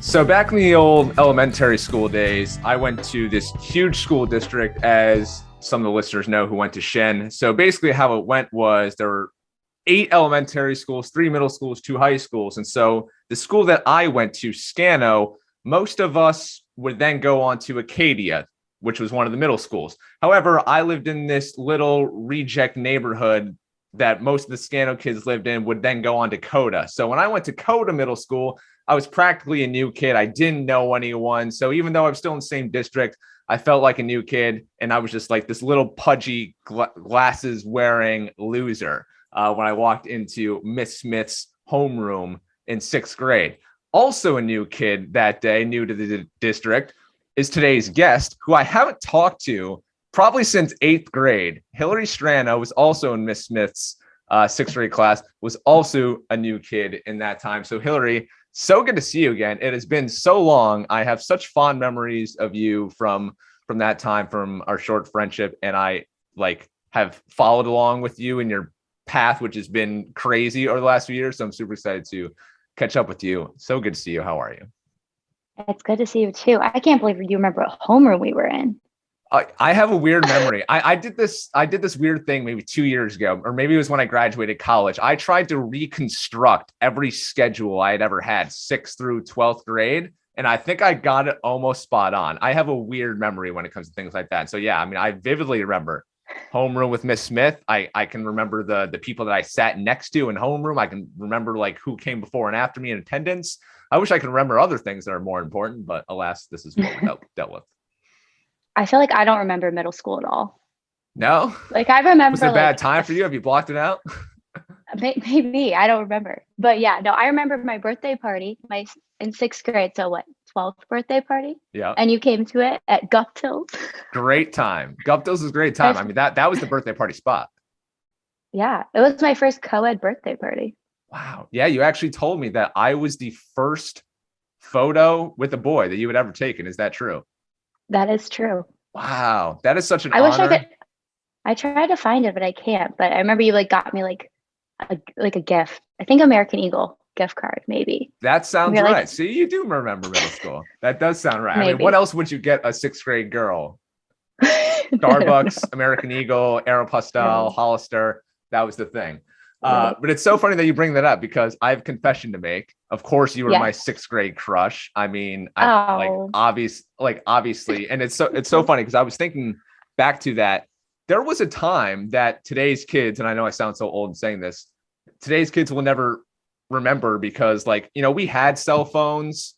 So back in the old elementary school days, I went to this huge school district, as some of the listeners know who went to Shen. So basically how it went was there were 8 elementary schools, 3 middle schools, 2 high schools. And so the school that I went to, Scano, most of us would then go on to Acadia, which was one of the middle schools. However, I lived in this little reject neighborhood that most of the Scano kids lived in, would then go on to Coda. So when I went to Coda Middle School, I was practically a new kid. I didn't know anyone. So even though I'm still in the same district, I felt like a new kid. And I was just like this little pudgy glasses wearing loser when I walked into Miss Smith's homeroom in 6th grade. Also a new kid that day, new to the district, is today's guest, who I haven't talked to probably since 8th grade. Hilary Strano was also in Miss Smith's 6th grade class, was also a new kid in that time. So Hilary, so good to see you again. It has been so long. I have such fond memories of you from that time, from our short friendship, and I have followed along with you in your path, which has been crazy over the last few years. So I'm super excited to catch up with you. So good to see you. How are you? It's good to see you too. I can't believe you remember what homeroom we were in. I have a weird memory. I did this weird thing maybe 2 years ago, or maybe it was when I graduated college. I tried to reconstruct every schedule I had ever had, 6th through 12th grade. And I think I got it almost spot on. I have a weird memory when it comes to things like that. So yeah, I mean, I vividly remember homeroom with Miss Smith. I can remember the people that I sat next to in homeroom. I can remember like who came before and after me in attendance. I wish I could remember other things that are more important, but alas, this is what we dealt with. I feel like I don't remember middle school at all. No? Like I Was remember it a bad like time for you? Have you blocked it out? maybe I don't remember. But yeah, no, I remember my birthday party, my in 6th grade. So what, 12th birthday party? Yeah. And you came to it at Guptill's. Great time. Guptill's is a great time. I mean, that was the birthday party spot. Yeah, it was my first co-ed birthday party. Wow. Yeah, you actually told me that I was the first photo with a boy that you had ever taken. Is that true? That is true. Wow. That is such an I wish I honor. could. I tried to find it, but I can't. But I remember you like got me like a gift. I think American Eagle gift card, maybe. That And sounds you're right. like, See, you do remember middle school. That does sound right. I mean, what maybe. else would you get a 6th grade girl? Starbucks, American Eagle, Aeropostale, No. Hollister. That was the thing. Right. But it's so funny that you bring that up, because I have a confession to make. Of course, you were my Yes. 6th grade crush. I mean, I Oh, obviously, and it's so funny because I was thinking back to that. There was a time that today's kids, and I know I sound so old in saying this, today's kids will never remember, because we had cell phones,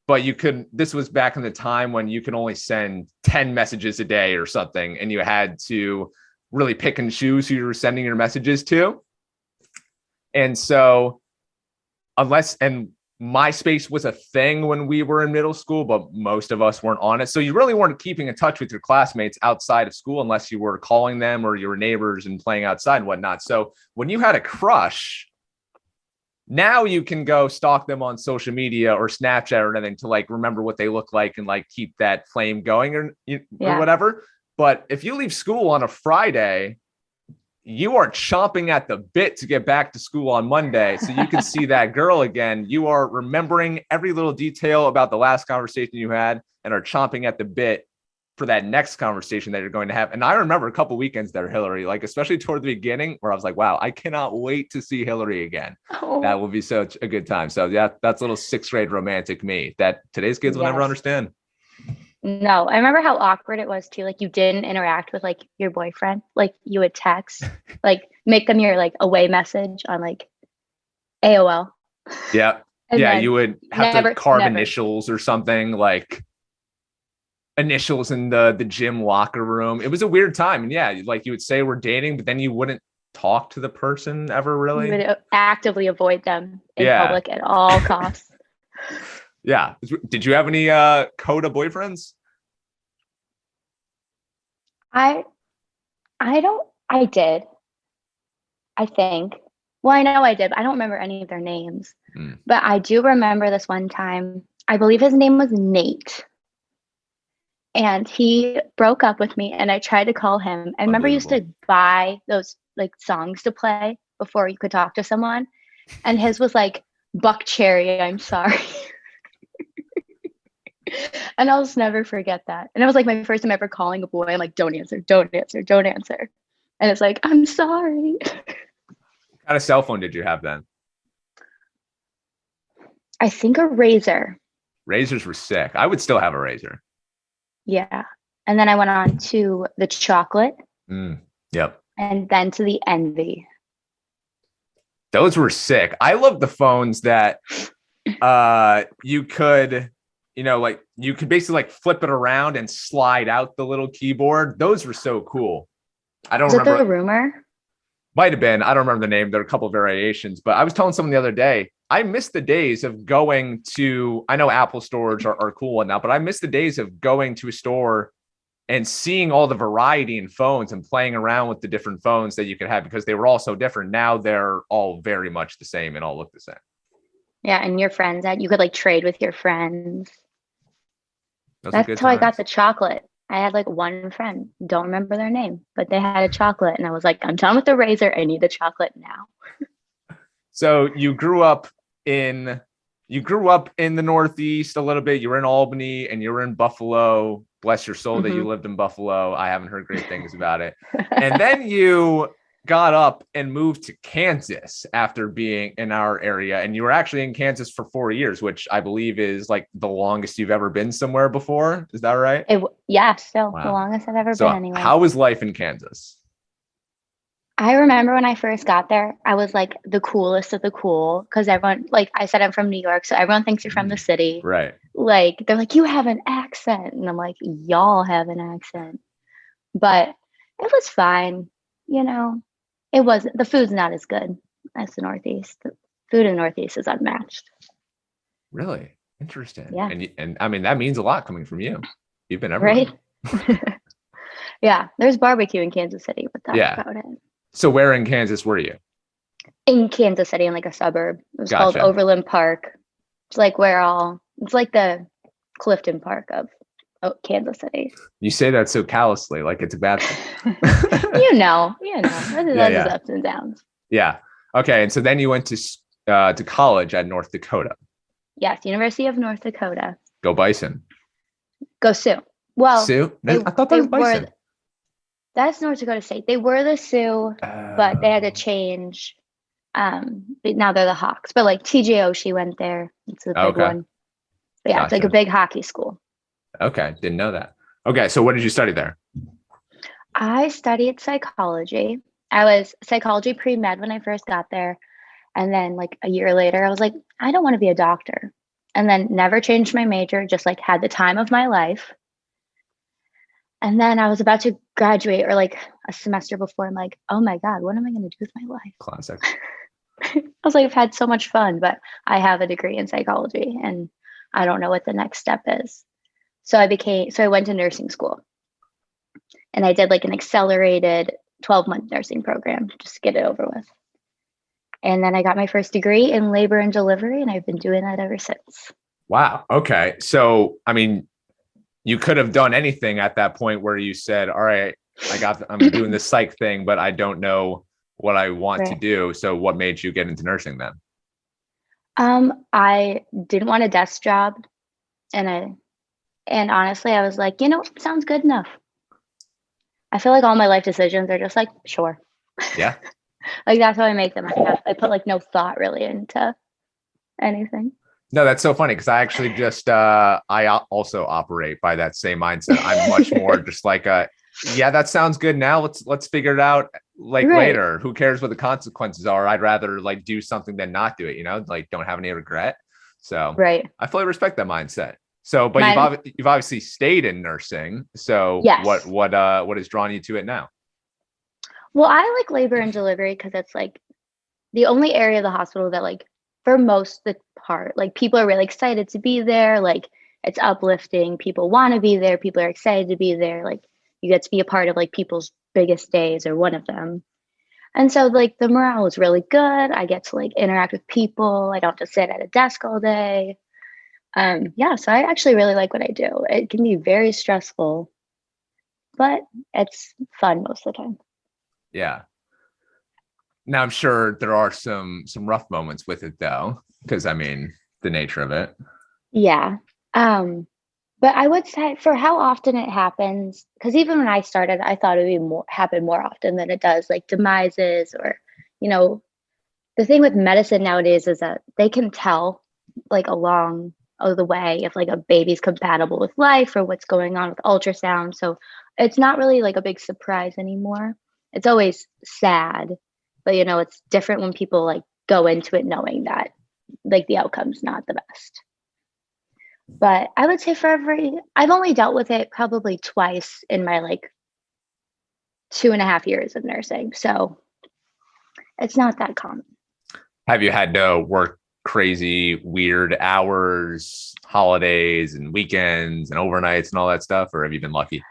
but this was back in the time when you could only send 10 messages a day or something, and you had to really pick and choose who you were sending your messages to. And so and MySpace was a thing when we were in middle school, but most of us weren't on it. So you really weren't keeping in touch with your classmates outside of school unless you were calling them or your neighbors and playing outside and whatnot. So when you had a crush, now you can go stalk them on social media or Snapchat or anything to remember what they look like and keep that flame going or yeah. whatever. But if you leave school on a Friday, you are chomping at the bit to get back to school on Monday so you can see that girl again. You are remembering every little detail about the last conversation you had and are chomping at the bit for that next conversation that you're going to have. And I remember a couple weekends there, Hilary, especially toward the beginning, where I was like, wow, I cannot wait to see Hilary again. Oh, That will be such a good time. So yeah, that's a little 6th grade romantic me that today's kids will never yes. understand. No, I remember how awkward it was too. Like you didn't interact with your boyfriend. Like you would text, make them your away message on AOL. Yeah. And Yeah. then You would have to carve initials or something, like initials in the gym locker room. It was a weird time. And yeah, you would say we're dating, but then you wouldn't talk to the person ever really. You would actively avoid them in Yeah. public at all costs. Yeah. Did you have any Coda boyfriends? I don't. I did. I think. Well, I know I did. But I don't remember any of their names. But I do remember this one time. I believe his name was Nate. And he broke up with me, and I tried to call him. I remember I used to buy those songs to play before you could talk to someone. And his was Buck Cherry, I'm sorry. And I'll just never forget that. And it was like my first time ever calling a boy. I'm like, don't answer, don't answer, don't answer. And it's like, I'm sorry. What kind of cell phone did you have then? I think a razor. Razors were sick. I would still have a razor. Yeah. And then I went on to the chocolate Yep. and then to the envy. Those were sick. I love the phones that you could, like you could basically like flip it around and slide out the little keyboard. Those were so cool. I don't remember. The rumor? Might have been. I don't remember the name. There are a couple of variations, but I was telling someone the other day, I miss the days of going to, I know Apple stores are cool and now, but I miss the days of going to a store and seeing all the variety in phones and playing around with the different phones that you could have because they were all so different. Now they're all very much the same and all look the same. Yeah. And your friends that you could like trade with your friends. That's how I got the chocolate. I had like one friend, don't remember their name, but they had a chocolate. And I was like, I'm done with the razor. I need the chocolate now. So you grew up in the Northeast a little bit. You were in Albany and you were in Buffalo. Bless your soul that you lived in Buffalo. I haven't heard great things about it. And then you got up and moved to Kansas after being in our area. And you were actually in Kansas for 4 years, which I believe is like the longest you've ever been somewhere before. Is that right? Yeah, still the longest I've ever been anywhere. How was life in Kansas? I remember when I first got there, I was like the coolest of the cool because everyone, like I said, I'm from New York, so everyone thinks you're from the city. Right. Like they're like, you have an accent. And I'm like, y'all have an accent. But it was fine. It wasn't, the food's not as good as the Northeast. The food in the Northeast is unmatched. Really? Interesting. Yeah. And I mean, that means a lot coming from you. You've been everywhere. Right? Yeah. There's barbecue in Kansas City, but that's about it. So where in Kansas were you? In Kansas City, in like a suburb. It was called Overland Park. It's like it's like the Clifton Park of Kansas City. You say that so callously, like it's a bad thing. you know, that's ups and downs. Yeah. Okay. And so then you went to college at North Dakota. Yes, University of North Dakota. Go Bison. Go Sioux. Well, Sioux? I thought that was Bison. That's North Dakota State. They were the Sioux, but they had to change. Now they're the Hawks. But like TJ Oshie went there. It's a big one. But yeah, It's like a big hockey school. Okay, didn't know that. Okay, so what did you study there? I studied psychology. I was psychology pre-med when I first got there. And then like a year later, I was like, I don't want to be a doctor. And then never changed my major, just like had the time of my life. And then I was about to graduate or like a semester before. I'm like, oh my God, what am I going to do with my life? Classic. I was like, I've had so much fun, but I have a degree in psychology and I don't know what the next step is. So I went to nursing school and I did like an accelerated 12-month nursing program just to get it over with. And then I got my first degree in labor and delivery and I've been doing that ever since. Wow. Okay. So, I mean, you could have done anything at that point where you said, all right, I'm doing this psych thing, but I don't know what I want to do. So what made you get into nursing then? I didn't want a desk job. And honestly, I was like, sounds good enough. I feel like all my life decisions are just like, sure. Yeah. Like that's how I make them. I put like no thought really into anything. No, that's so funny because I actually just I also operate by that same mindset. I'm much more just like yeah, that sounds good now. Let's figure it out like later. Who cares what the consequences are? I'd rather like do something than not do it, like don't have any regret. So I fully respect that mindset. So, but you've obviously stayed in nursing. So yes. What has drawn you to it now? Well, I like labor and delivery because it's like the only area of the hospital that like for most of the part, like people are really excited to be there. Like it's uplifting. People want to be there. People are excited to be there. Like you get to be a part of like people's biggest days or one of them. And so like the morale is really good. I get to like interact with people. I don't have to sit at a desk all day. So I actually really like what I do. It can be very stressful, but it's fun most of the time. Yeah. Now I'm sure there are some rough moments with it though, because I mean the nature of it. Yeah. But I would say for how often it happens, because even when I started, I thought it would be happen more often than it does, like demises or, you know, the thing with medicine nowadays is that they can tell like along the way if like a baby's compatible with life or what's going on with ultrasound. So it's not really like a big surprise anymore. It's always sad, but it's different when people like go into it knowing that like the outcome's not the best. But I would say I've only dealt with it probably twice in my like 2.5 years of nursing. So it's not that common. Have you had to work crazy, weird hours, holidays and weekends and overnights and all that stuff? Or have you been lucky?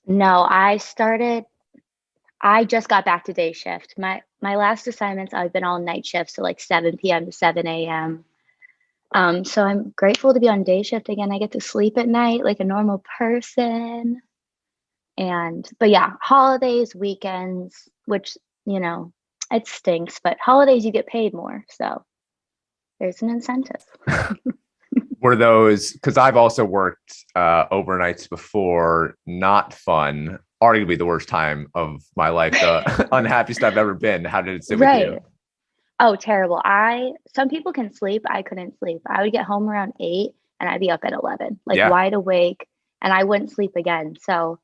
No, I just got back to day shift. My last assignments, I've been all night shifts, so like 7 p.m. to 7 a.m. So I'm grateful to be on day shift again. I get to sleep at night like a normal person. But yeah, holidays, weekends, which, it stinks, but holidays you get paid more. So there's an incentive. Were those, because I've also worked overnights before, not fun, arguably the worst time of my life, the unhappiest I've ever been. How did it sit with you? Oh, terrible. Some people can sleep. I couldn't sleep. I would get home around 8 and I'd be up at 11, like wide awake, and I wouldn't sleep again. So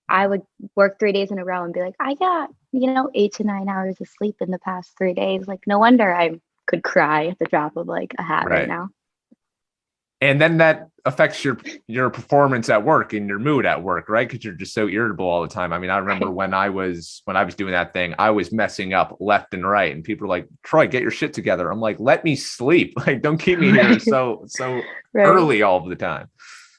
I would work 3 days in a row and be like, I got, 8 to 9 hours of sleep in the past 3 days. Like, no wonder I could cry at the drop of like a hat right now. And then that affects your performance at work and your mood at work, right? Because you're just so irritable all the time. I mean, I remember when I was doing that thing, I was messing up left and right, and people were like, "Troy, get your shit together." I'm like, "Let me sleep. Like, don't keep me here so early all the time."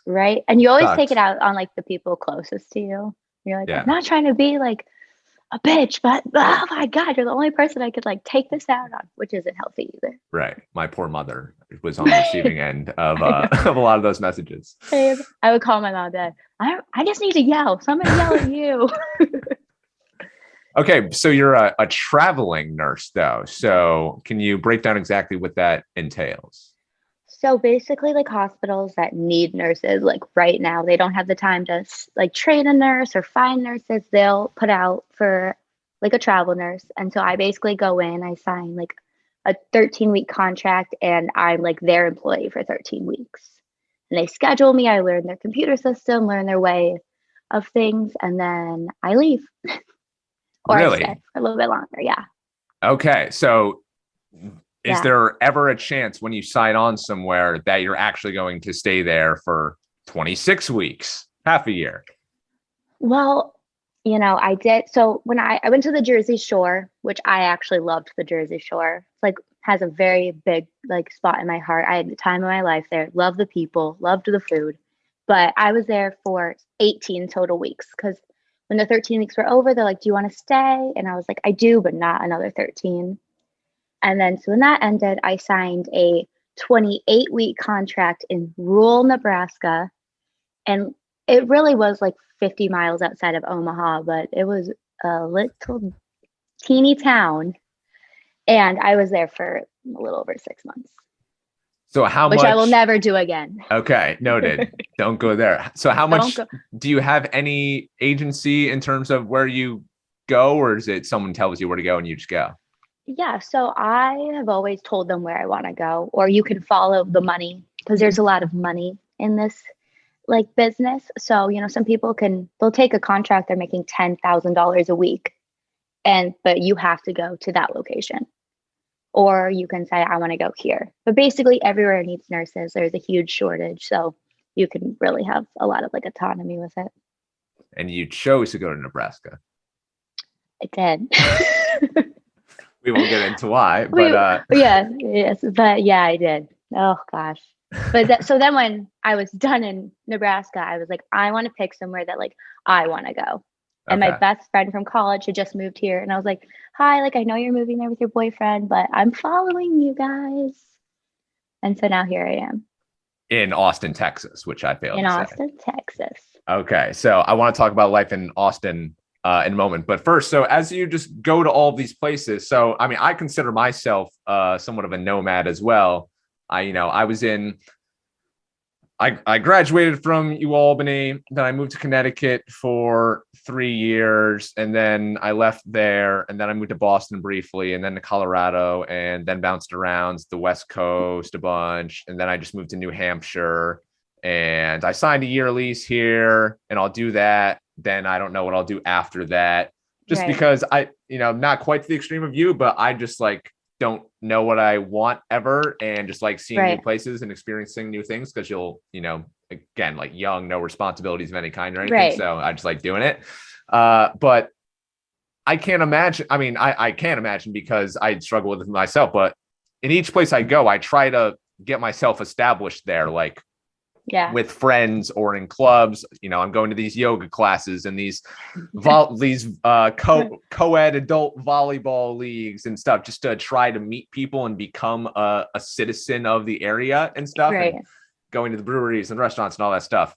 Right, and you always take it out on like the people closest to you. You're like, I'm not trying to be like a bitch, but oh my God, you're the only person I could like take this out on, which isn't healthy either. Right. My poor mother was on the receiving end of of a lot of those messages. I would call my mom and dad. I just need to yell. Somebody yell at you. Okay. So you're a traveling nurse though. So can you break down exactly what that entails? So basically, like hospitals that need nurses, like right now, they don't have the time to like train a nurse or find nurses. They'll put out for like a travel nurse. And so I basically go in, I sign like a 13-week contract, and I'm like their employee for 13 weeks. And they schedule me. I learn their computer system, learn their way of things, and then I leave. Or I stay for a little bit longer. Yeah. Okay. So is there ever a chance when you sign on somewhere that you're actually going to stay there for 26 weeks, half a year? Well, I did. So when I went to the Jersey Shore, which I actually loved the Jersey Shore, it's like has a very big like spot in my heart. I had the time of my life there. Loved the people, loved the food. But I was there for 18 total weeks because when the 13 weeks were over, they're like, "Do you want to stay?" And I was like, "I do, but not another 13." And then so when that ended, I signed a 28-week contract in rural Nebraska. And it really was like 50 miles outside of Omaha, but it was a little teeny town. And I was there for a little over 6 months. So how much? Which I will never do again. Okay, noted. Don't go there. So how much do you have any agency in terms of where you go, or is it someone tells you where to go and you just go? Yeah, so I have always told them where I want to go, or you can follow the money because there's a lot of money in this like business. So, some people they'll take a contract, they're making $10,000 a week, but you have to go to that location. Or you can say, I want to go here. But basically everywhere needs nurses. There's a huge shortage. So you can really have a lot of like autonomy with it. And you chose to go to Nebraska. I did. We won't get into why, but but yeah, I did. Oh gosh. But so then when I was done in Nebraska, I was like, I want to pick somewhere that like I want to go. And my best friend from college had just moved here, and I was like, "Hi, like I know you're moving there with your boyfriend, but I'm following you guys." And so now here I am. In Austin, Texas, which I failed to say. In Austin, Texas. Okay, so I want to talk about life in Austin in a moment. But first, so as you just go to all these places, so I mean, I consider myself somewhat of a nomad as well. I was in I graduated from UAlbany, then I moved to Connecticut for 3 years, and then I left there, and then I moved to Boston briefly, and then to Colorado, and then bounced around the West Coast a bunch, and then I just moved to New Hampshire, and I signed a year lease here, and I'll do that. Then I don't know what I'll do after that, just Right. because not quite to the extreme of you, but I just like don't know what I want ever, and just like seeing new places and experiencing new things, because you'll, again, like young, no responsibilities of any kind or anything. Right. So I just like doing it. But I can't imagine. I mean, I can't imagine because I struggle with it myself. But in each place I go, I try to get myself established there, like with friends or in clubs. I'm going to these yoga classes and these co-ed adult volleyball leagues and stuff, just to try to meet people and become a citizen of the area and stuff, and going to the breweries and restaurants and all that stuff.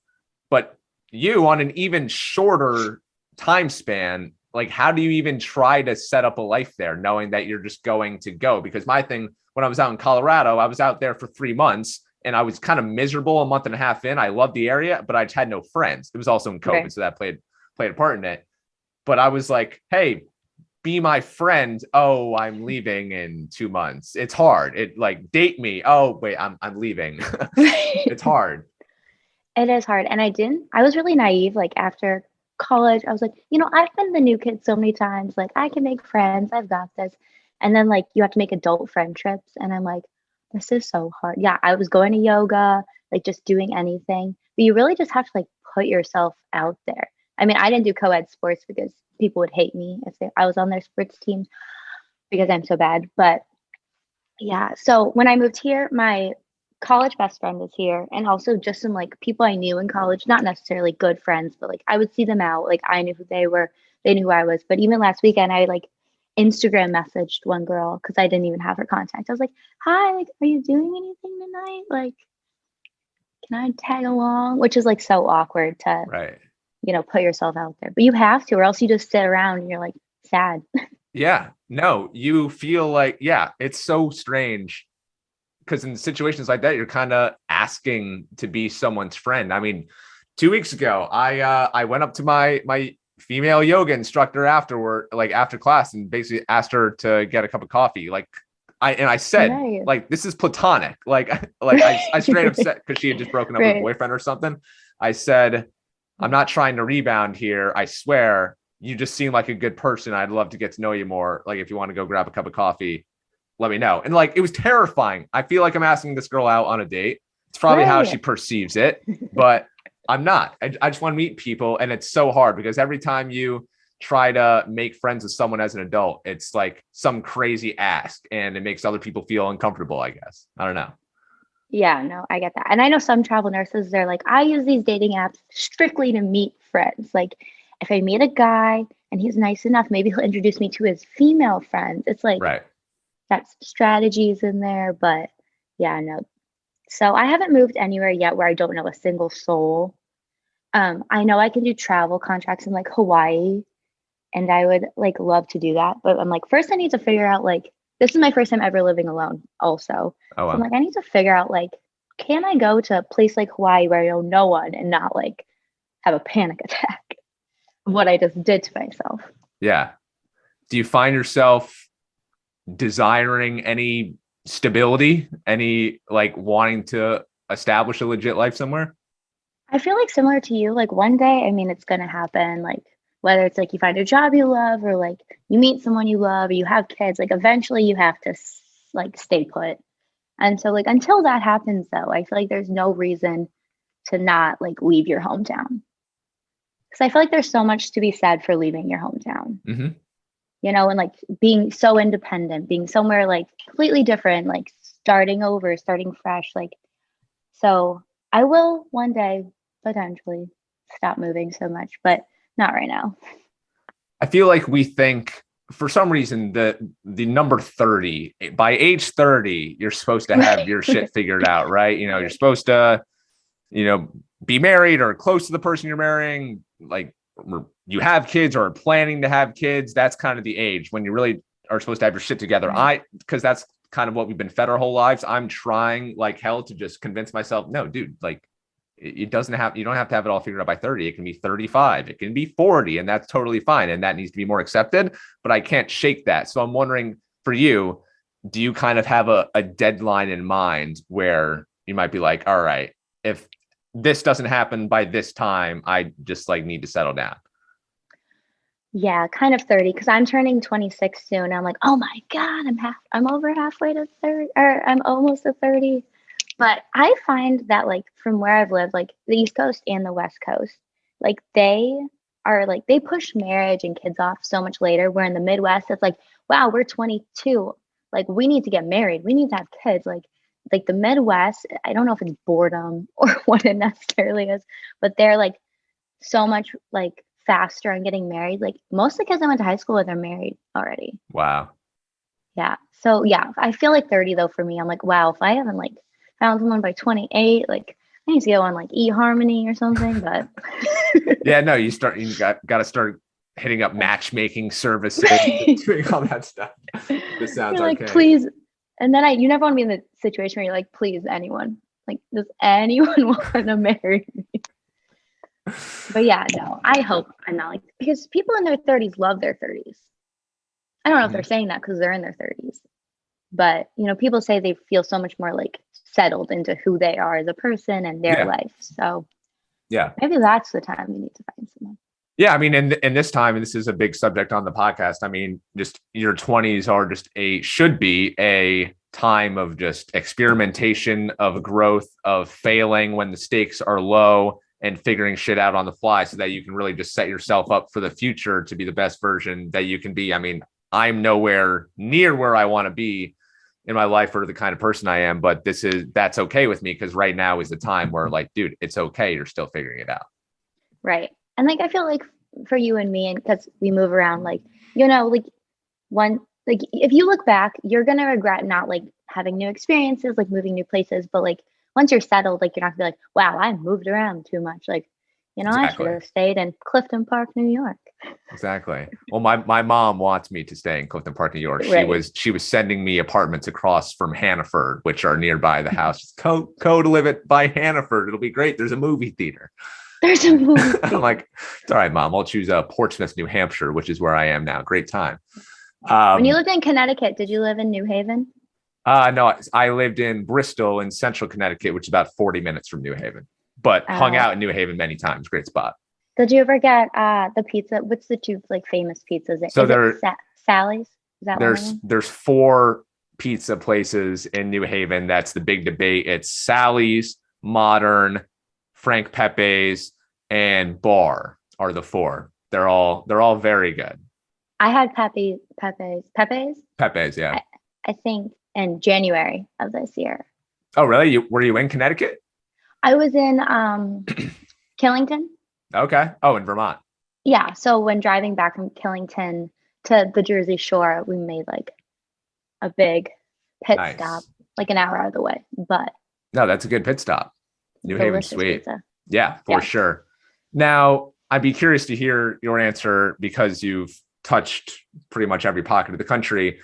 But you, on an even shorter time span, like, how do you even try to set up a life there, knowing that you're just going to go? Because my thing, when I was out in Colorado, I was out there for 3 months, and I was kind of miserable a month and a half in. I loved the area, but I just had no friends. It was also in COVID, so that played a part in it. But I was like, hey, be my friend. Oh, I'm leaving in 2 months. It's hard. It like, date me. Oh, wait, I'm leaving. It's hard. It is hard. And I was really naive. Like after college, I was like, I've been the new kid so many times. Like I can make friends. I've got this. And then like you have to make adult friendships. And I'm like, this is so hard. Yeah, I was going to yoga, like just doing anything. But you really just have to like put yourself out there. I mean, I didn't do co-ed sports because people would hate me if I was on their sports team because I'm so bad. But yeah, so when I moved here, my college best friend is here, and also just some like people I knew in college, not necessarily good friends, but like I would see them out. Like I knew who they were, they knew who I was. But even last weekend, I like Instagram messaged one girl because I didn't even have her contact. I was like, hi, like, are you doing anything tonight? Like, can I tag along? Which is like so awkward to, put yourself out there. But you have to, or else you just sit around and you're like sad. Yeah, no, you feel like, it's so strange because in situations like that, you're kind of asking to be someone's friend. I mean, 2 weeks ago, I went up to my female yoga instructor after class, and basically asked her to get a cup of coffee. Like I said, like, this is platonic. I straight up said, because she had just broken up with a boyfriend or something. I said, I'm not trying to rebound here. I swear, you just seem like a good person. I'd love to get to know you more. Like, if you want to go grab a cup of coffee, let me know. And like, it was terrifying. I feel like I'm asking this girl out on a date. It's probably how she perceives it, but I'm not. I just want to meet people. And it's so hard because every time you try to make friends with someone as an adult, it's like some crazy ask, and it makes other people feel uncomfortable, I guess. I don't know. Yeah, no, I get that. And I know some travel nurses, they're like, I use these dating apps strictly to meet friends. Like if I meet a guy and he's nice enough, maybe he'll introduce me to his female friends. It's like, that's strategies in there, but yeah, no. So I haven't moved anywhere yet where I don't know a single soul. I know I can do travel contracts in like Hawaii, and I would like love to do that. But I'm like, first I need to figure out like, this is my first time ever living alone also. So I'm like, I need to figure out like, can I go to a place like Hawaii where I know no one and not like have a panic attack of what I just did to myself? Yeah. Do you find yourself desiring any stability, any like wanting to establish a legit life somewhere? I feel like similar to you, like one day, I mean, it's going to happen. Like whether it's like you find a job you love, or like you meet someone you love, or you have kids, like eventually you have to like stay put. And so like until that happens though, I feel like there's no reason to not like leave your hometown. Because I feel like there's so much to be said for leaving your hometown. Mm-hmm. And like being so independent, being somewhere like completely different, like starting over, starting fresh. Like, so I will one day potentially stop moving so much, but not right now. I feel like we think for some reason that the number 30, by age 30, you're supposed to have your shit figured out, right? You're supposed to, be married or close to the person you're marrying, like you have kids or are planning to have kids. That's kind of the age when you really are supposed to have your shit together. Because that's kind of what we've been fed our whole lives. I'm trying like hell to just convince myself, no, dude, like you don't have to have it all figured out by 30. It can be 35, it can be 40, and that's totally fine. And that needs to be more accepted, but I can't shake that. So I'm wondering for you, do you kind of have a deadline in mind where you might be like, all right, if this doesn't happen by this time, I just like need to settle down? Yeah, kind of 30 because I'm turning 26 soon. I'm like, oh my God, I'm over halfway to 30, or I'm almost to 30. But I find that like from where I've lived, like the East Coast and the West Coast, like they push marriage and kids off so much later. Where in the Midwest, it's like, wow, we're 22. Like we need to get married. We need to have kids. Like the Midwest, I don't know if it's boredom or what it necessarily is, but they're like so much like faster on getting married. Like most of the kids I went to high school with are married already. Wow. Yeah. So yeah, I feel like 30 though for me. I'm like, wow, if I haven't like found someone by 28, like I need to go on like eHarmony or something. But yeah, no, you got to start hitting up matchmaking services, doing all that stuff. This sounds you're like, archaic. please. And then you never want to be in the situation where you're like, please, anyone. Like, does anyone want to marry me? But yeah, no, I hope I'm not like, because people in their 30s love their 30s. I don't know if they're saying that because they're in their 30s, but people say they feel so much more like settled into who they are as a person and their life. So yeah, maybe that's the time we need to find someone. Yeah, I mean, in this time, and this is a big subject on the podcast, I mean, just your 20s are just should be a time of just experimentation, of growth, of failing when the stakes are low and figuring shit out on the fly so that you can really just set yourself up for the future to be the best version that you can be. I mean, I'm nowhere near where I want to be in my life or the kind of person I am, but that's okay with me because right now is the time where like, dude, it's okay. You're still figuring it out. Right. And like, I feel like for you and me, and because we move around, like, like if you look back, you're going to regret not like having new experiences, like moving new places. But like, once you're settled, like, you're not gonna be like, wow, I moved around too much. Like, Exactly. I should have stayed in Clifton Park, New York. Exactly. Well, my mom wants me to stay in Clifton Park, New York. Right. She was sending me apartments across from Hannaford, which are nearby the house. Just go to live it by Hannaford. It'll be great. There's a movie theater. There's a movie theater. I'm like, it's all right, Mom. I'll choose Portsmouth, New Hampshire, which is where I am now. Great time. When you lived in Connecticut, did you live in New Haven? No, I lived in Bristol in central Connecticut, which is about 40 minutes from New Haven, but hung out in New Haven many times. Great spot. Did you ever get the pizza? What's the two like famous pizzas? So Sally's? Is that there's 4 pizza places in New Haven. That's the big debate. It's Sally's, Modern, Frank Pepe's, and Bar are the 4. They're all very good. I had Pepe's. Yeah. I think in January of this year. Oh, really? Were you in Connecticut? I was in Killington. Okay. Oh, in Vermont. Yeah. So when driving back from Killington to the Jersey Shore, we made like a big pit stop, like an hour out of the way. But no, that's a good pit stop. New Haven, sweet. Pizza. Yeah, for sure. Now, I'd be curious to hear your answer because you've touched pretty much every pocket of the country.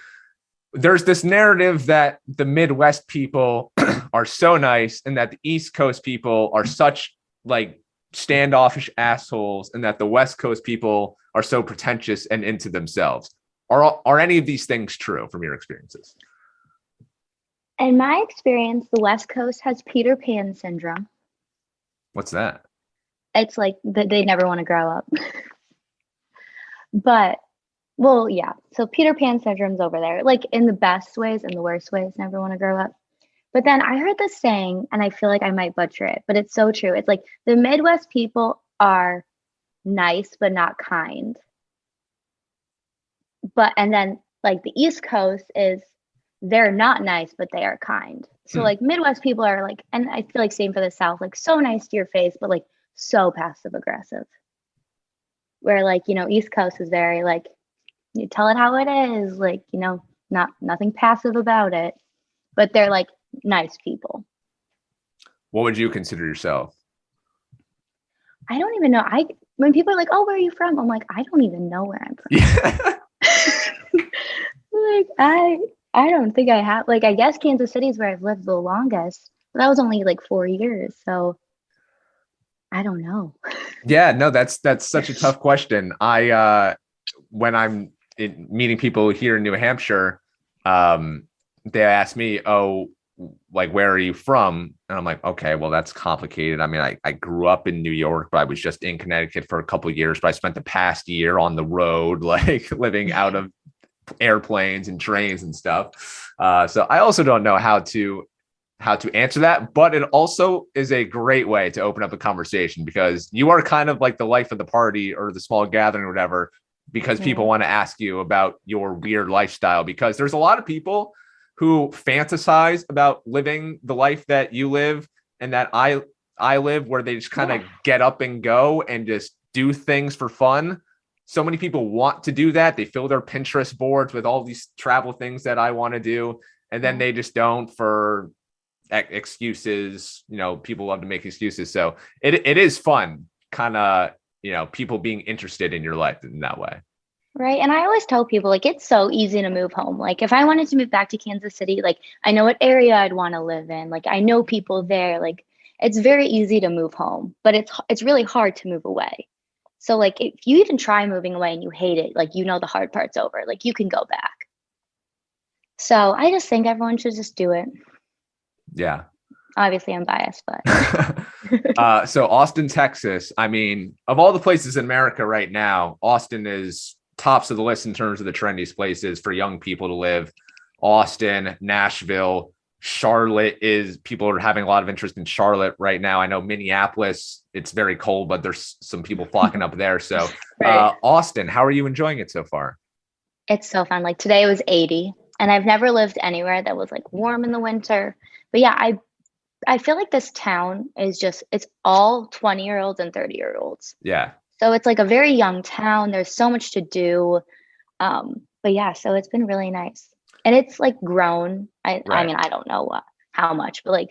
There's this narrative that the Midwest people are so nice and that the East Coast people are such like standoffish assholes and that the West Coast people are so pretentious and into themselves. Are any of these things true from your experiences? In my experience, the West Coast has Peter Pan syndrome. What's that? It's like they never want to grow up. But, well, yeah. So Peter Pan syndrome's over there, like in the best ways and the worst ways, never want to grow up. But then I heard this saying, and I feel like I might butcher it, but it's so true. It's like the Midwest people are nice, but not kind. And then like the East Coast is they're not nice, but they are kind. So like Midwest people are like, and I feel like same for the South, like so nice to your face, but like so passive aggressive. Where like, East Coast is very like, you tell it how it is, like, nothing passive about it, but they're like nice people. What would you consider yourself? I don't even know. When people are like, oh, where are you from? I'm like, I don't even know where I'm from. Yeah. Like, I don't think I have, like, I guess Kansas City is where I've lived the longest, but that was only like 4 years. So I don't know. Yeah, no, that's such a tough question. When I'm meeting people here in New Hampshire, they ask me, "Oh, like where are you from?" And I'm like, "Okay, well that's complicated. I mean, I grew up in New York, but I was just in Connecticut for a couple of years. But I spent the past year on the road, like living out of airplanes and trains and stuff. So I also don't know how to answer that, but it also is a great way to open up a conversation because you are kind of like the life of the party or the small gathering or whatever, because people Yeah. want to ask you about your weird lifestyle, because there's a lot of people who fantasize about living the life that you live and that I live, where they just kind of Yeah. get up and go and just do things for fun. So many people want to do that. They fill their Pinterest boards with all these travel things that I want to do, and then Yeah. they just don't for excuses. People love to make excuses. So it is fun, kind of, people being interested in your life in that way. Right. And I always tell people, like, it's so easy to move home. Like, if I wanted to move back to Kansas City, like, I know what area I'd want to live in. Like, I know people there. Like, it's very easy to move home, but it's really hard to move away. So, like, if you even try moving away and you hate it, like, the hard part's over. Like, you can go back. So I just think everyone should just do it. Yeah. Obviously, I'm biased, but So Austin, Texas. I mean, of all the places in America right now, Austin is tops of the list in terms of the trendiest places for young people to live. Austin, Nashville, Charlotte is people are having a lot of interest in Charlotte right now. I know Minneapolis, it's very cold, but there's some people flocking up there. So, right. Austin, how are you enjoying it so far? It's so fun. Like today it was 80, and I've never lived anywhere that was like warm in the winter. But yeah, I feel like this town is just it's all 20-year-olds and 30-year-olds. Yeah. So it's like a very young town. There's so much to do. But yeah, so it's been really nice. And it's like grown. I Right. mean, I don't know how much, but like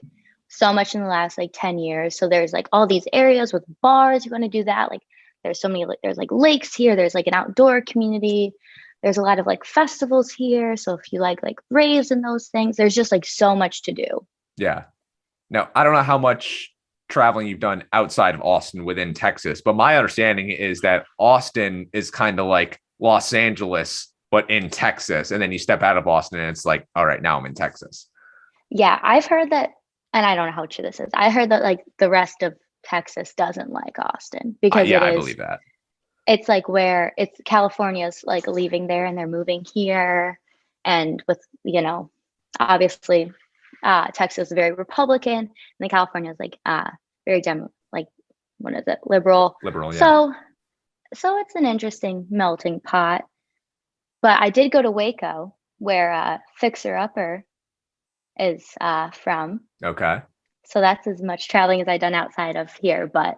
so much in the last like 10 years. So there's like all these areas with bars, you want to do that. Like there's so many like there's like lakes here, there's like an outdoor community. There's a lot of like festivals here. So if you like raves and those things, there's just like so much to do. Yeah. Now, I don't know how much traveling you've done outside of Austin within Texas, but my understanding is that Austin is kind of like Los Angeles, but in Texas. And then you step out of Austin and it's like, all right, now I'm in Texas. Yeah, I've heard that, and I don't know how true this is. I heard that like the rest of Texas doesn't like Austin because Yeah, I believe that. it's like where it's California's like leaving there and they're moving here. And with, obviously Texas is very Republican and then California is like very like what is it, liberal. Liberal, yeah. So it's an interesting melting pot. But I did go to Waco where Fixer Upper is from. Okay. So that's as much traveling as I've done outside of here. But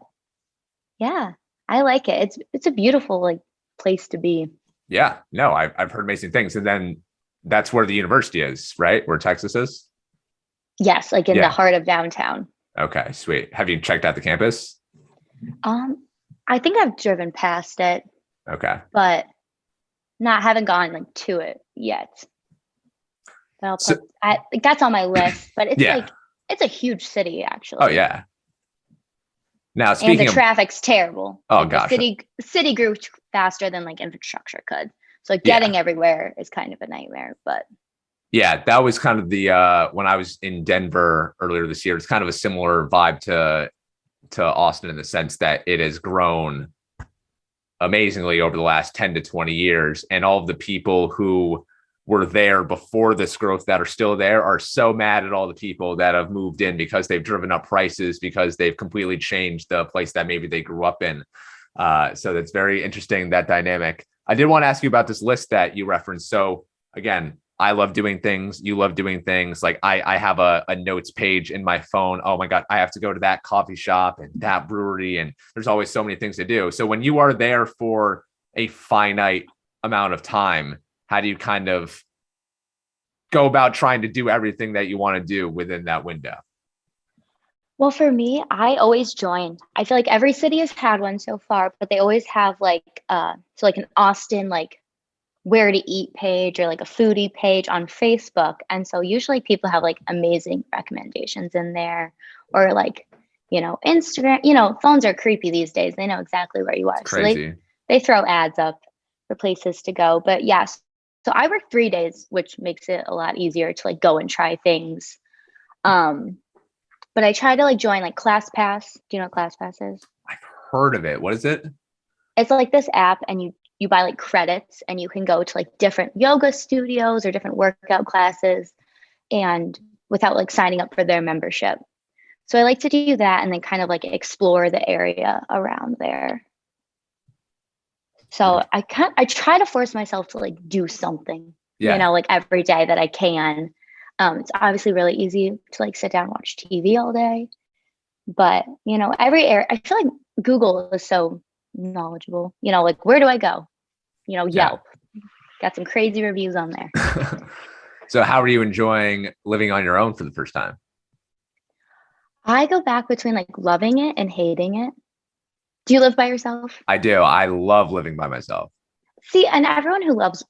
yeah, I like it. It's a beautiful like place to be. Yeah. No, I've heard amazing things. And then that's where the university is, right? Where Texas is? Yes, like in the Yeah. heart of downtown. Okay, sweet. Have you checked out the campus? Um, I think I've driven past it, Okay. but not haven't gone like to it yet. But So, like that's on my list. But it's yeah. like it's a huge city Oh, actually. yeah. Now, And the speaking of, traffic's terrible. oh Like the gosh, city grew faster than like infrastructure could. So yeah. getting everywhere is kind of a nightmare. But Yeah, that was kind of the when I was in Denver earlier this year. It's kind of a similar vibe to Austin in the sense that it has grown amazingly over the last 10 to 20 years, and all of the people who were there before this growth that are still there are so mad at all the people that have moved in because they've driven up prices, because they've completely changed the place that maybe they grew up in. So that's very interesting, that dynamic. I did want to ask you about this list that you referenced. So again, I love doing things. You love doing things. Like I have a notes page in my phone. Oh my God, I have to go to that coffee shop and that brewery. And there's always so many things to do. So when you are there for a finite amount of time, how do you kind of go about trying to do everything that you want to do within that window? well, for me, I always join. I feel like every city has had one so far, but they always have like so like an Austin like where to eat page or like a foodie page on Facebook. And so usually people have like amazing recommendations in there or like Instagram, phones are creepy these days. They know exactly where you are. It's So crazy. they throw ads up for places to go. But yes, so I work 3 days, which makes it a lot easier to like go and try things. But I try to like join like ClassPass. Do you know what ClassPass is? I've heard of it. What is it? It's like this app, and you buy like credits, and you can go to like different yoga studios or different workout classes, and without like signing up for their membership. So I like to do that and then kind of like explore the area around there. So I try to force myself to like do something, Yeah. like every day that I can. It's obviously really easy to like sit down and watch TV all day, but every area, I feel like Google is so knowledgeable. Like where do I go? Yeah. Yelp got some crazy reviews on there. So how are you enjoying living on your own for the first time? I go back between like loving it and hating it. Do you live by yourself? I do. I love living by myself. See, and everyone who lives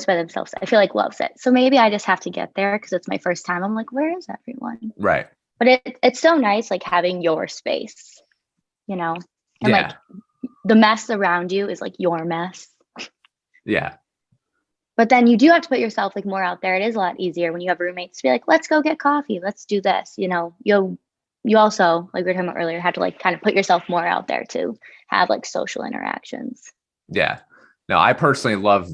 by themselves, I feel like loves it. So maybe I just have to get there because it's my first time. I'm like, where is everyone? Right. But it's so nice like having your space, and like the mess around you is like your mess. Yeah. But then you do have to put yourself like more out there. It is a lot easier when you have roommates to be like, let's go get coffee. Let's do this. You also, like we were talking about earlier, have to like kind of put yourself more out there to have like social interactions. Yeah. No, I personally love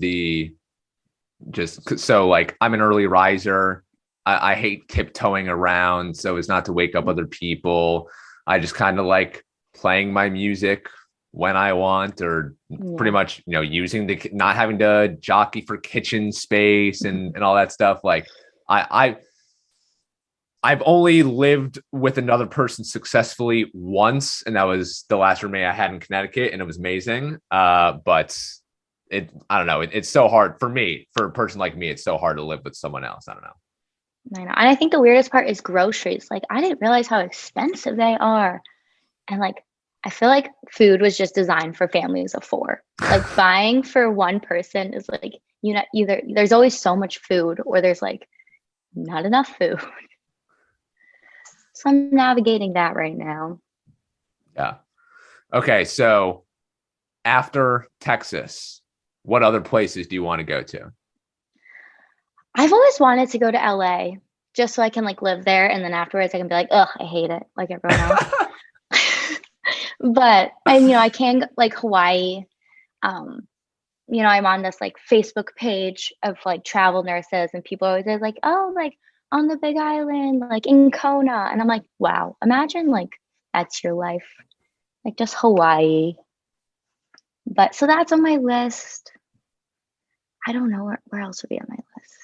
so like I'm an early riser. I hate tiptoeing around so as not to wake up other people. I just kind of like playing my music when I want, or pretty much, using not having to jockey for kitchen space and all that stuff. Like I've only lived with another person successfully once, and that was the last roommate I had in Connecticut, and it was amazing. But I don't know. It's so hard for me, for a person like me. It's so hard to live with someone else. I don't know. I know. And I think the weirdest part is groceries. Like I didn't realize how expensive they are. And like I feel like food was just designed for families of 4. Like buying for one person is like, either there's always so much food or there's like not enough food. So I'm navigating that right now. Yeah. Okay. So after Texas, what other places do you want to go to? I've always wanted to go to LA just so I can like live there, and then afterwards I can be like, ugh, I hate it, like everyone else. But I can like Hawaii. I'm on this like Facebook page of like travel nurses, and people always say like, oh, like on the Big Island, like in Kona, and I'm like, wow, imagine like that's your life, like just Hawaii. But so that's on my list. I don't know where else would be on my list.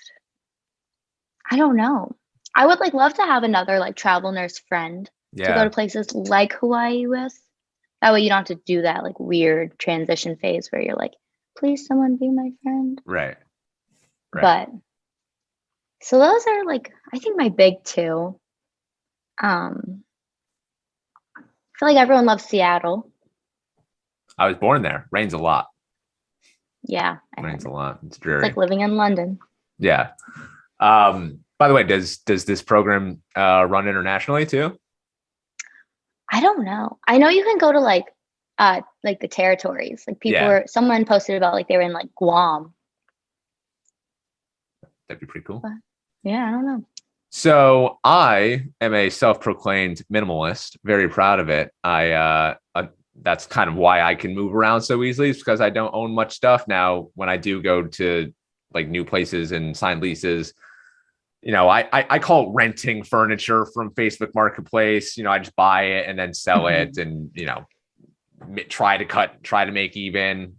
I don't know. I would like love to have another like travel nurse friend to go to places like Hawaii with. That way you don't have to do that like weird transition phase where you're like, please someone be my friend. Right. But so those are like, I think my big 2. I feel like everyone loves Seattle. I was born there. Rains a lot. Yeah. Rains a lot. It's dreary. It's like living in London. Yeah. By the way, does this program run internationally too? I don't know. I know you can go to like the territories. Like someone posted about like they were in like Guam. That'd be pretty cool. But, yeah, I don't know. So I am a self-proclaimed minimalist, very proud of it. That's kind of why I can move around so easily. It's because I don't own much stuff. Now, when I do go to like new places and sign leases, I call it renting furniture from Facebook Marketplace. I just buy it and then sell it, and try to make even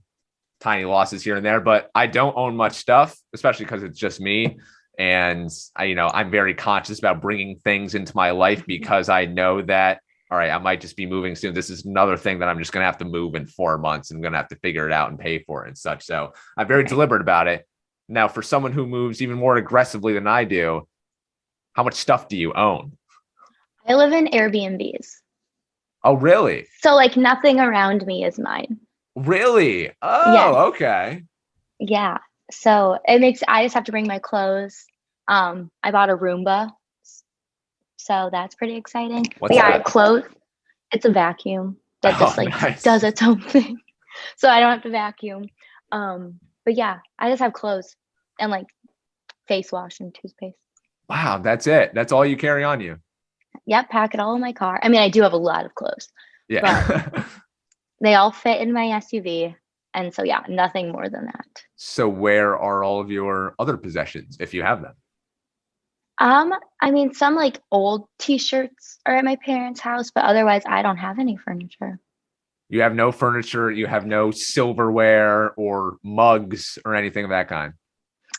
tiny losses here and there. But I don't own much stuff, especially because it's just me. And I'm very conscious about bringing things into my life because I know that, all right, I might just be moving soon. This is another thing that I'm just going to have to move in 4 months, and I'm going to have to figure it out and pay for it and such. So I'm very deliberate about it. Now, for someone who moves even more aggressively than I do, how much stuff do you own? I live in Airbnbs. Oh, really? So like nothing around me is mine. Really? Oh, yes. Okay. Yeah. So I just have to bring my clothes. I bought a Roomba. So that's pretty exciting. What's that? Clothes. It's a vacuum that Oh, just like nice. does its own thing. So I don't have to vacuum. But yeah, I just have clothes and like face wash and toothpaste. Wow, that's it. That's all you carry on you. Yep, pack it all in my car. I mean, I do have a lot of clothes, but Yeah. they all fit in my SUV. And so yeah, nothing more than that. So where are all of your other possessions if you have them? I mean, some like old t-shirts are at my parents' house, but otherwise I don't have any furniture. You have no furniture, you have no silverware or mugs or anything of that kind.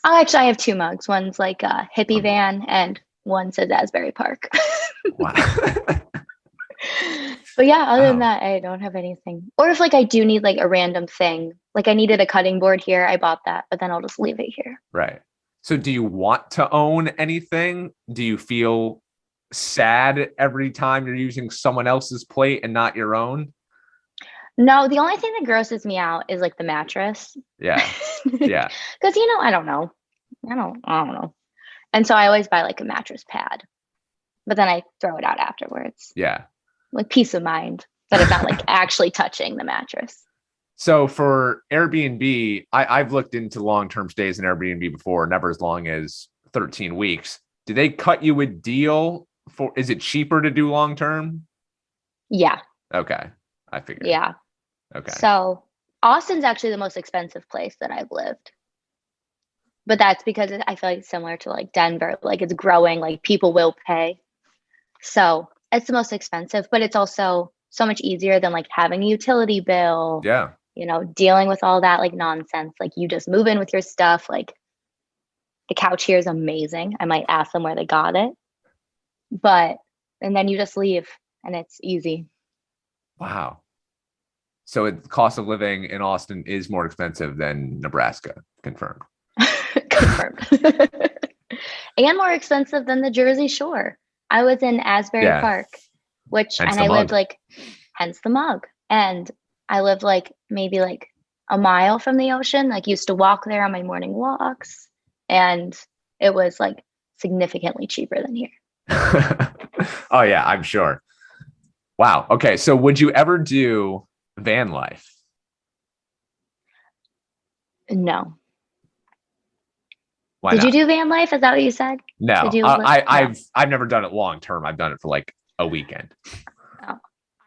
Oh, actually, I have two mugs. One's like a hippie Um, van, and one says Asbury Park. wow. But yeah, other than Wow. that, I don't have anything. Or if like I do need like a random thing, like I needed a cutting board here, I bought that, but then I'll just leave it here. Right. So do you want to own anything? Do you feel sad every time you're using someone else's plate and not your own? No, the only thing that grosses me out is like the mattress. Yeah. Yeah. Because I don't know. I don't know. And so I always buy like a mattress pad, but then I throw it out afterwards. Yeah. Like peace of mind that I'm not like actually touching the mattress. So for Airbnb, I've looked into long-term stays in Airbnb before, never as long as 13 weeks. Do they cut you a deal for, is it cheaper to do long-term? Yeah, Okay. I figured. yeah. Okay. So Austin's actually the most expensive place that I've lived. But that's because I feel like it's similar to like Denver, like it's growing, like people will pay. So it's the most expensive, but it's also so much easier than like having a utility bill, Yeah. dealing with all that like nonsense. Like you just move in with your stuff. Like the couch here is amazing. I might ask them where they got it, but and then you just leave and it's easy. Wow. So the cost of living in Austin is more expensive than Nebraska, confirmed. Confirmed. And more expensive than the Jersey Shore. I was in Asbury Yeah. Park, Hence and the I lived mug. like, hence the mug. And I lived like maybe like a mile from the ocean, like used to walk there on my morning walks. And it was like significantly cheaper than here. Oh yeah, I'm sure. Wow. Okay. So would you ever do van life? No. Why Did you not? do van life? Is that what you said? Did No. you live? No. I've never done it long term. I've done it for like a weekend. Oh.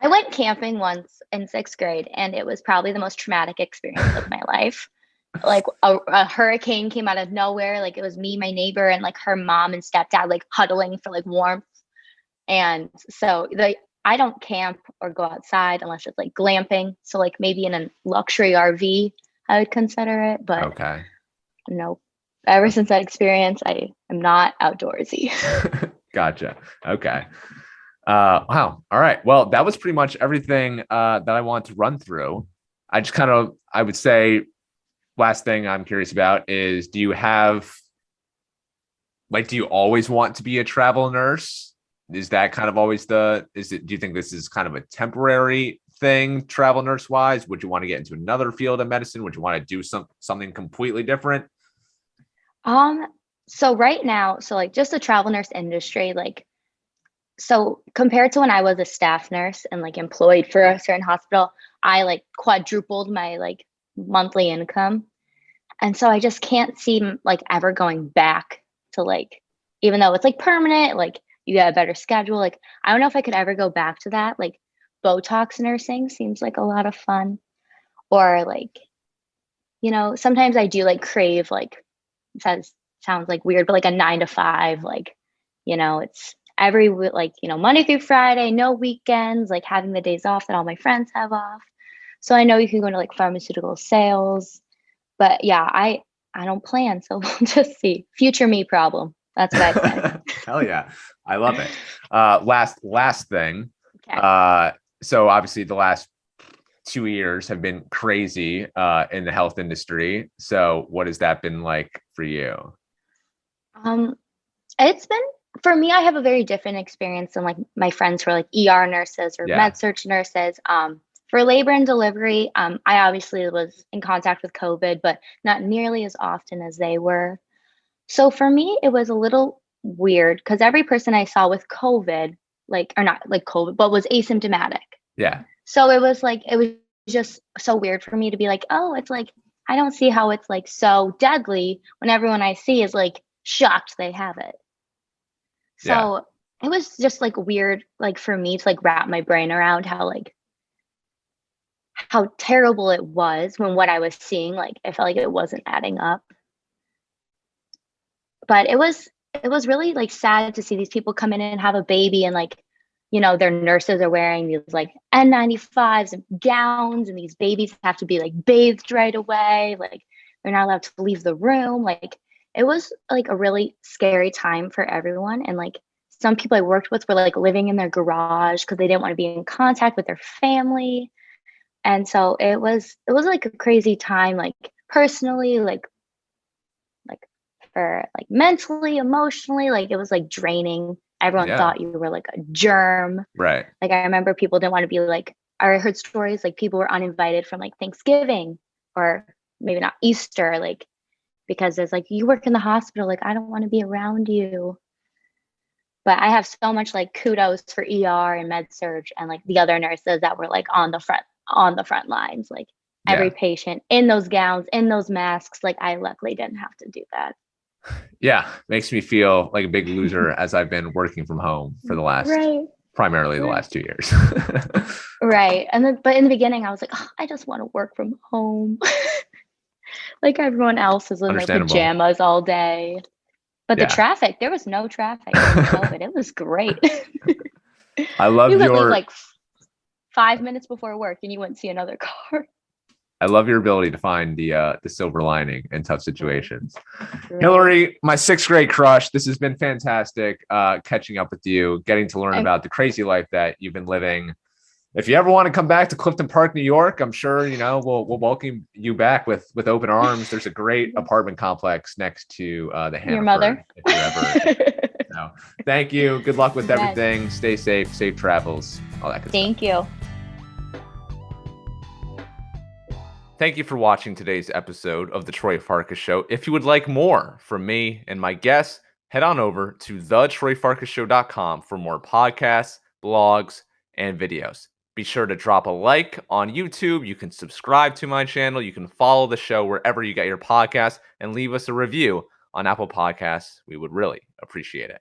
I went camping once in sixth grade, and it was probably the most traumatic experience of my life. Like a hurricane came out of nowhere. Like it was me, my neighbor, and like her mom and stepdad like huddling for like warmth. And so I don't camp or go outside unless it's like glamping. So like maybe in a luxury RV, I would consider it. But Okay. no, ever since that experience, I am not outdoorsy. Gotcha. Okay. Wow. All right. Well, that was pretty much everything that I want to run through. I would say, last thing I'm curious about is, do you always want to be a travel nurse? Is that kind of always do you think this is kind of a temporary thing, travel nurse wise? Would you want to get into another field of medicine? Would you want to do something completely different? Um, so right now, so like just the travel nurse industry, like so compared to when I was a staff nurse and like employed for a certain hospital, I like quadrupled my like monthly income. And so I just can't see like ever going back to like, even though it's like permanent, like you get a better schedule. Like, I don't know if I could ever go back to that. Like, Botox nursing seems like a lot of fun. Or like, sometimes I do like crave, like, it sounds like weird, but like a 9 to 5, like, it's like, Monday through Friday, no weekends, like having the days off that all my friends have off. So I know you can go into like pharmaceutical sales, but yeah, I don't plan, so we'll just see. Future me problem. That's what I say. Hell yeah. I love it. Last thing. Okay. So obviously the last 2 years have been crazy in the health industry. So what has that been like for you? Um, it's been for me, I have a very different experience than like my friends who are like ER nurses or Yeah. med surg nurses. For labor and delivery, I obviously was in contact with COVID, but not nearly as often as they were. So for me, it was a little weird because every person I saw with COVID, like, or not like COVID, but was asymptomatic. Yeah. So it was just so weird for me to be like, oh, it's like, I don't see how it's like so deadly when everyone I see is like shocked they have it. Yeah. So it was just like weird, like for me to like wrap my brain around how terrible it was when what I was seeing, like I felt like it wasn't adding up. But it was really like sad to see these people come in and have a baby and like, their nurses are wearing these like N95s and gowns, and these babies have to be like bathed right away. Like they're not allowed to leave the room. Like it was like a really scary time for everyone. And like some people I worked with were like living in their garage because they didn't want to be in contact with their family. And so it was like a crazy time, like personally, like for like mentally, emotionally, like it was like draining. Everyone Yeah. thought you were like a germ. Right. Like I remember people didn't want to be like, I heard stories like people were uninvited from like Thanksgiving or maybe not Easter, like because there's like, you work in the hospital, like I don't want to be around you. But I have so much like kudos for ER and med surge and like the other nurses that were like on the front lines, like every Yeah. patient in those gowns, in those masks. Like I luckily didn't have to do that. Yeah. Makes me feel like a big loser as I've been working from home for Right. primarily the Right. last 2 years. Right. And then, but in the beginning, I was like, oh, I just want to work from home. Like everyone else is in their Understandable. pajamas all day. But the Yeah. traffic, there was no traffic during COVID. It was great. I You love could leave your like 5 minutes before work and you wouldn't see another car. I love your ability to find the silver lining in tough situations. Right. Hilary, my sixth grade crush. This has been fantastic catching up with you, getting to learn about the crazy life that you've been living. If you ever want to come back to Clifton Park, New York, I'm sure we'll welcome you back with open arms. There's a great apartment complex next to the Hannaford. Your mother. If you're ever. So, thank you. Good luck with Yes. everything. Stay safe travels, all that good stuff. Thank you. Thank you for watching today's episode of the Troy Farkas Show. If you would like more from me and my guests, head on over to thetroyfarkasshow.com for more podcasts, blogs, and videos. Be sure to drop a like on YouTube. You can subscribe to my channel. You can follow the show wherever you get your podcasts and leave us a review on Apple Podcasts. We would really appreciate it.